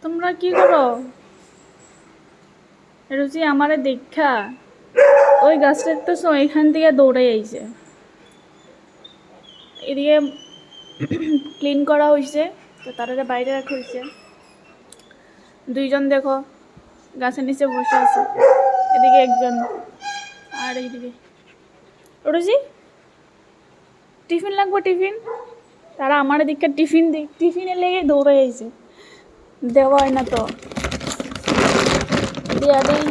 তোমরা কি করো? রুচি আমারে দেখা ওই গাছটার তো এখান থেকে দৌড়ে আইছে। এদিকে ক্লিন করা হয়েছে, তো তারা বাইরে রাখা হয়েছে। দুইজন দেখো গাছের নিচে বসে আছে, এদিকে একজন আর এইদিকে। রুচি টিফিন লাগবো, টিফিন। তারা আমার দিকে টিফিনে লেগে দৌড়ে আইছে, দেওয়া হয় না তো দিয়া দিই,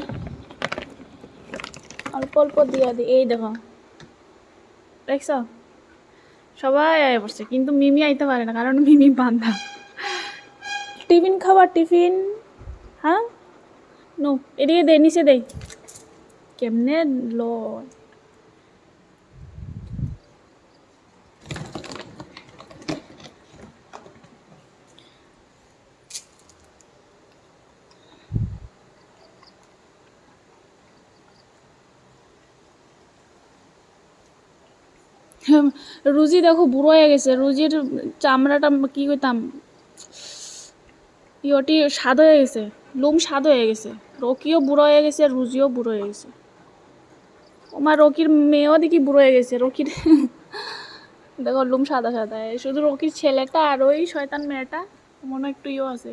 অল্প অল্প দিয়া দিই। এই দেখো দেখছ, সবাই আয় পড়ছে, কিন্তু মিমি আইতে পারে না কারণ মিমি বান্ধা। টিফিন খাবার, টিফিন। হ্যাঁ নো, এদিকে দে, নিচে দে। কেমনে লয় রুজি দেখো বুড়ো হয়ে গেছে। রুজির চামড়াটা কি কইতাম, ইয়টি স্বাদ হয়ে গেছে, লোম স্বাদ হয়ে গেছে। রকিও বুড়ো হয়ে গেছে, রুজিও বুড়ো হয়ে গেছে। ওমা রকির মেয়েও দেখি বুড়ো হয়ে গেছে। রকির দেখো লোম সাদা সাদা, শুধু রকির ছেলেটা আর ওই শয়তান মেয়েটা মনে একটু ইয়ে আছে।